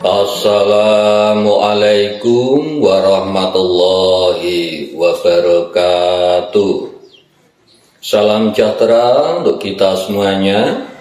Assalamualaikum warahmatullahi wabarakatuh. Salam sejahtera untuk kita semuanya.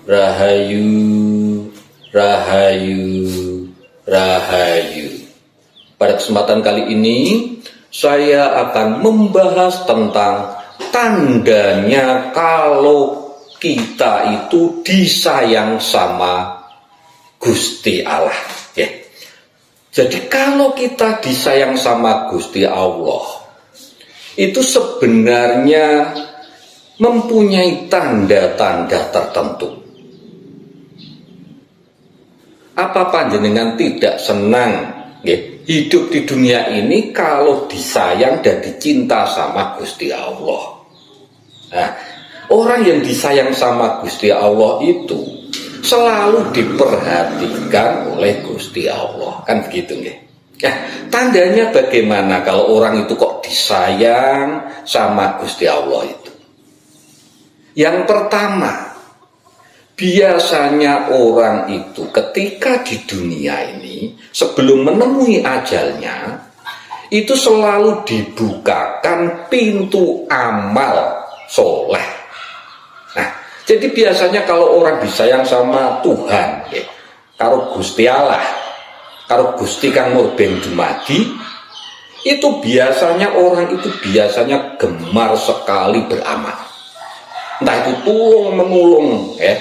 Rahayu, rahayu, rahayu. Pada kesempatan kali ini saya akan membahas tentang tandanya kalau kita itu disayang sama Gusti Allah, ya. Jadi kalau kita disayang sama Gusti Allah, itu sebenarnya mempunyai tanda-tanda tertentu. Apa panjenengan tidak senang, ya, hidup di dunia ini kalau disayang dan dicinta sama Gusti Allah? Nah, orang yang disayang sama Gusti Allah itu selalu diperhatikan oleh Gusti Allah, kan begitu nggih? Ya, tandanya bagaimana kalau orang itu kok disayang sama Gusti Allah itu? Yang pertama, biasanya orang itu ketika di dunia ini sebelum menemui ajalnya itu selalu dibukakan pintu amal soleh. Jadi biasanya kalau orang disayang sama Tuhan, ya, karo Gusti Allah, karo Gusti Kang Murbeng Dumadi, itu biasanya orang itu biasanya gemar sekali beramal. Entah itu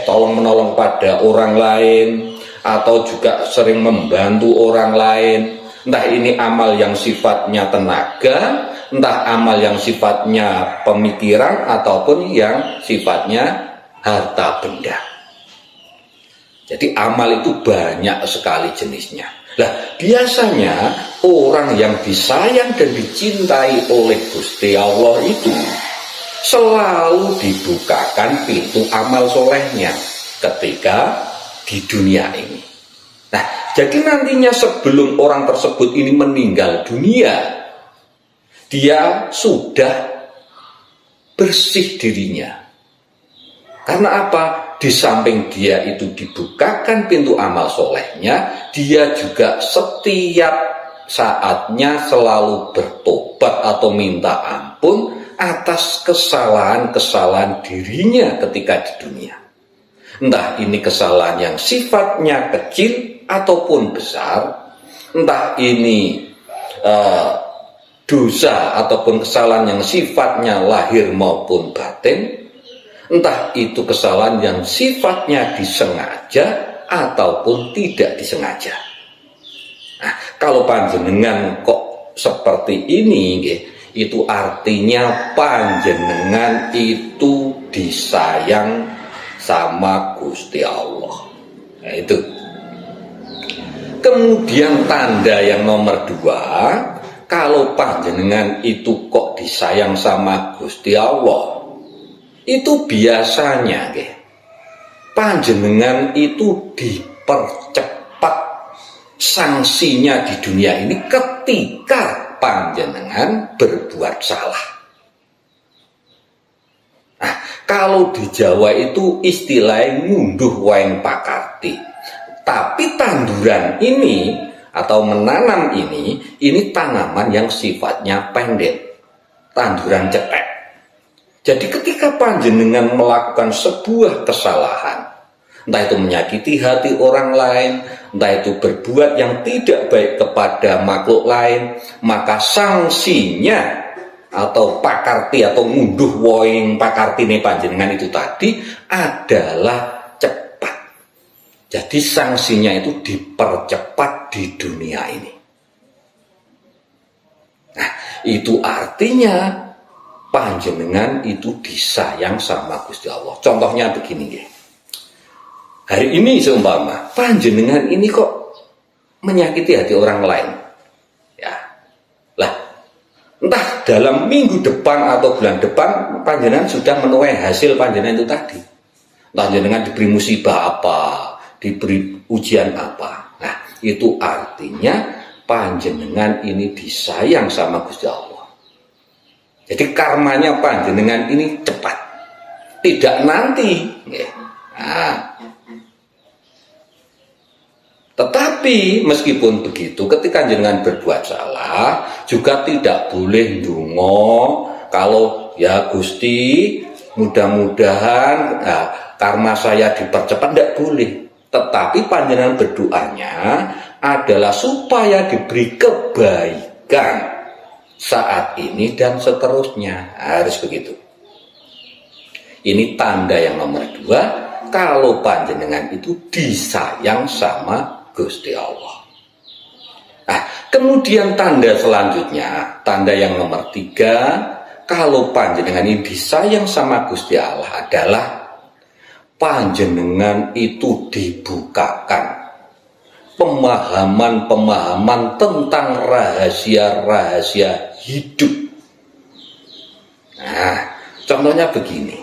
tolong menolong pada orang lain, atau juga sering membantu orang lain. Entah ini amal yang sifatnya tenaga, entah amal yang sifatnya pemikiran, ataupun yang sifatnya harta benda. Jadi amal itu banyak sekali jenisnya. Nah, biasanya orang yang disayang dan dicintai oleh Gusti Allah itu selalu dibukakan pintu amal solehnya ketika di dunia ini. Nah, jadi nantinya sebelum orang tersebut ini meninggal dunia, dia sudah bersih dirinya. Karena apa? Di samping dia itu dibukakan pintu amal solehnya, dia juga setiap saatnya selalu bertobat atau minta ampun atas kesalahan-kesalahan dirinya ketika di dunia. Entah ini kesalahan yang sifatnya kecil ataupun besar, entah ini dosa ataupun kesalahan yang sifatnya lahir maupun batin, entah itu kesalahan yang sifatnya disengaja ataupun tidak disengaja. Nah, kalau panjenengan kok seperti ini, itu artinya panjenengan itu disayang sama Gusti Allah. Nah, itu. Kemudian tanda yang nomor 2, kalau panjenengan itu kok disayang sama Gusti Allah, itu biasanya panjenengan itu dipercepat sanksinya di dunia ini ketika panjenengan berbuat salah. Nah, kalau di Jawa itu istilahnya ngunduh waeng pakarti. Tapi tanduran ini atau menanam ini tanaman yang sifatnya pendek, tanduran cetek. Jadi ketika panjenengan melakukan sebuah kesalahan, entah itu menyakiti hati orang lain, entah itu berbuat yang tidak baik kepada makhluk lain, maka sanksinya atau pakarti atau ngunduh woing pakartine panjenengan itu tadi adalah cepat. Jadi sanksinya itu dipercepat di dunia ini. Nah, itu artinya panjenengan itu disayang sama Gusti Allah. Contohnya begini, hari ini seumpama panjenengan ini kok menyakiti hati orang lain, ya, lah, entah dalam minggu depan atau bulan depan panjenengan sudah menuai hasil panjenengan itu tadi. Entah panjenengan diberi musibah apa, diberi ujian apa. Nah, itu artinya panjenengan ini disayang sama Gusti Allah. Jadi karmanya panjenengan ini cepat, tidak nanti. Nah, tetapi Tapi meskipun begitu, ketika jenengan berbuat salah juga tidak boleh ndonga kalau ya Gusti mudah-mudahan karma saya dipercepat, tidak boleh. Tetapi panjenengan berdoanya adalah supaya diberi kebaikan saat ini dan seterusnya, harus begitu. Ini tanda yang nomor 2, kalau panjenengan itu disayang sama Gusti Allah. Nah, kemudian tanda selanjutnya, tanda yang nomor 3, kalau panjenengan ini disayang sama Gusti Allah adalah panjenengan itu dibukakan pemahaman-pemahaman tentang rahasia-rahasia hidup. Nah, contohnya begini.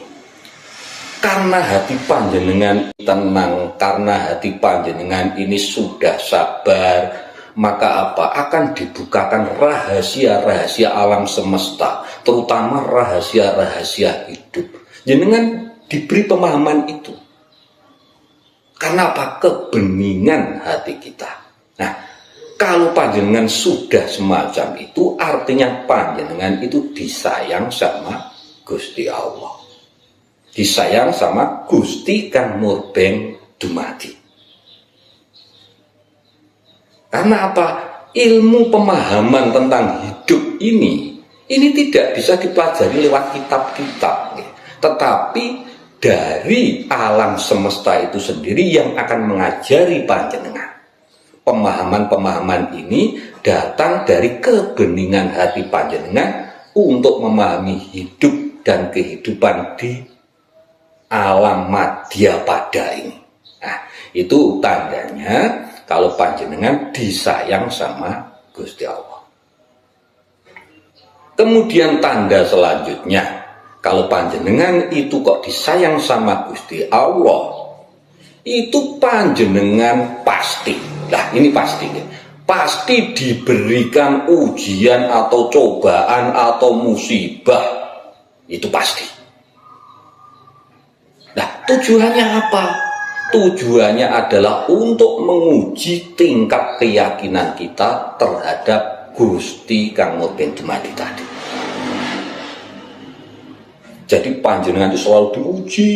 Karena hati panjenengan tenang, karena hati panjenengan ini sudah sabar, maka apa? Akan dibukakan rahasia-rahasia alam semesta, terutama rahasia-rahasia hidup. Jenengan diberi pemahaman itu. Karena apa? Kebeningan hati kita. Nah, kalau panjenengan sudah semacam itu, artinya panjenengan itu disayang sama Gusti Allah. Disayang sama Gusti kang murbeng dumadi. Karena apa? Ilmu pemahaman tentang hidup ini tidak bisa dipelajari lewat kitab-kitab, tetapi dari alam semesta itu sendiri yang akan mengajari panjenengan. Pemahaman-pemahaman ini datang dari kebeningan hati panjenengan untuk memahami hidup dan kehidupan di alam madya pada ini. Nah, itu tandanya kalau panjenengan disayang sama Gusti Allah. Kemudian tanda selanjutnya, kalau panjenengan itu kok disayang sama Gusti Allah, itu panjenengan pasti, ini pasti, pasti diberikan ujian atau cobaan atau musibah, itu pasti. Nah, tujuannya apa? Tujuannya adalah untuk menguji tingkat keyakinan kita terhadap Gusti kang murbeng dumadi tadi. Jadi panjenengan itu selalu diuji,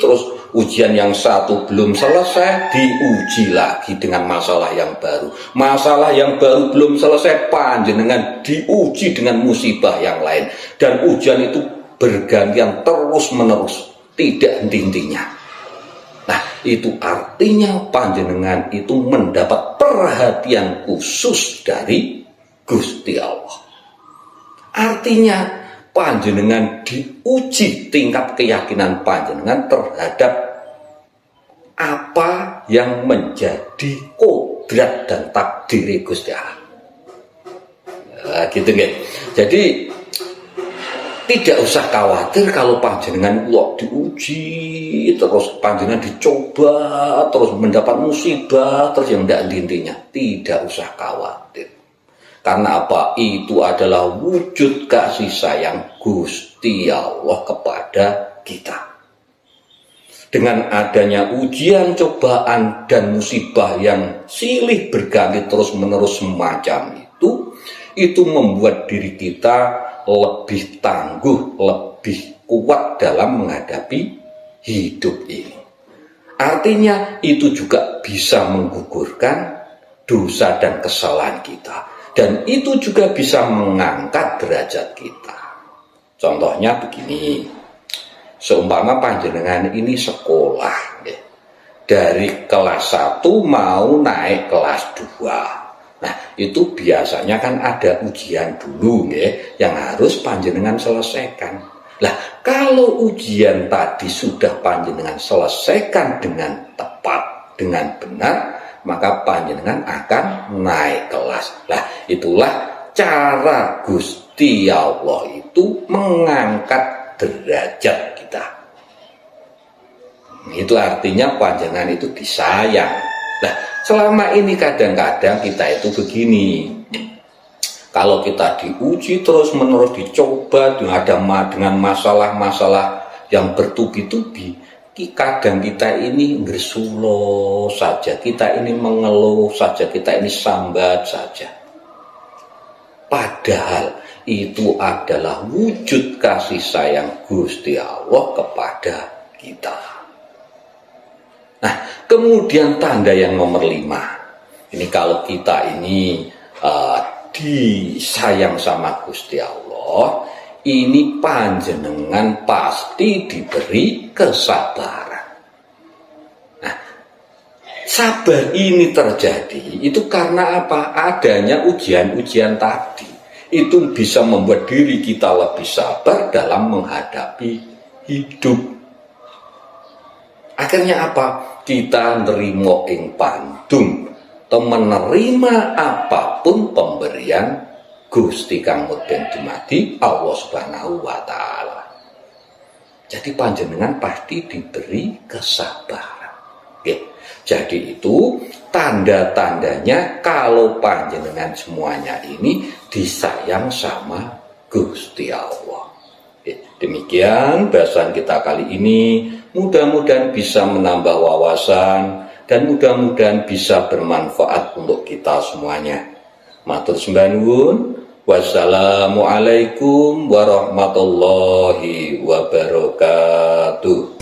terus ujian yang satu belum selesai, diuji lagi dengan masalah yang baru. Masalah yang baru belum selesai, panjenengan diuji dengan musibah yang lain. Dan ujian itu bergantian terus-menerus, tidak henti-hentinya. Nah, itu artinya panjenengan itu mendapat perhatian khusus dari Gusti Allah. Artinya panjenengan diuji tingkat keyakinan panjenengan terhadap apa yang menjadi kodrat dan takdir Gusti Allah. Gitu nggih. Jadi tidak usah khawatir kalau panjenengan diuji, terus panjenengan dicoba, terus mendapat musibah, terus yang tidak intinya. Tidak usah khawatir. Karena apa? Itu adalah wujud kasih sayang Gusti Allah kepada kita. Dengan adanya ujian, cobaan, dan musibah yang silih berganti terus-menerus semacam itu membuat diri kita lebih tangguh, lebih kuat dalam menghadapi hidup ini. Artinya itu juga bisa menggugurkan dosa dan kesalahan kita. Dan itu juga bisa mengangkat derajat kita. Contohnya begini, seumpama panjenengan ini sekolah, dari kelas 1 mau naik kelas 2. Nah, itu biasanya kan ada ujian dulu yang harus panjenengan selesaikan. Lah, kalau ujian tadi sudah panjenengan selesaikan dengan tepat, dengan benar, maka panjenengan akan naik kelas. Lah, itulah cara Gusti Allah itu mengangkat derajat kita. Itu artinya panjenengan itu disayang. Nah, selama ini kadang-kadang kita itu begini, kalau kita diuji terus-menerus, dicoba dengan masalah-masalah yang bertubi-tubi, kadang kita ini ngersulo saja, kita ini mengeluh saja, kita ini sambat saja. Padahal itu adalah wujud kasih sayang Gusti Allah kepada kita. Nah, kemudian tanda yang nomor 5. Ini kalau kita ini disayang sama Gusti Allah, ini panjenengan pasti diberi kesabaran. Nah, sabar ini terjadi itu karena apa? Adanya ujian-ujian tadi. Itu bisa membuat diri kita lebih sabar dalam menghadapi hidup. Akhirnya apa? Kita nerimo ing pandum atau menerima apapun pemberian Gusti kang mudhen dumadi Allah Subhanahu wa taala. Jadi panjenengan pasti diberi kesabaran. Oke. Jadi itu tanda-tandanya kalau panjenengan semuanya ini disayang sama Gusti Allah. Oke. Demikian bahasan kita kali ini. Mudah-mudahan bisa menambah wawasan dan mudah-mudahan bisa bermanfaat untuk kita semuanya. Matur sembah nuwun. Wassalamualaikum warahmatullahi wabarakatuh.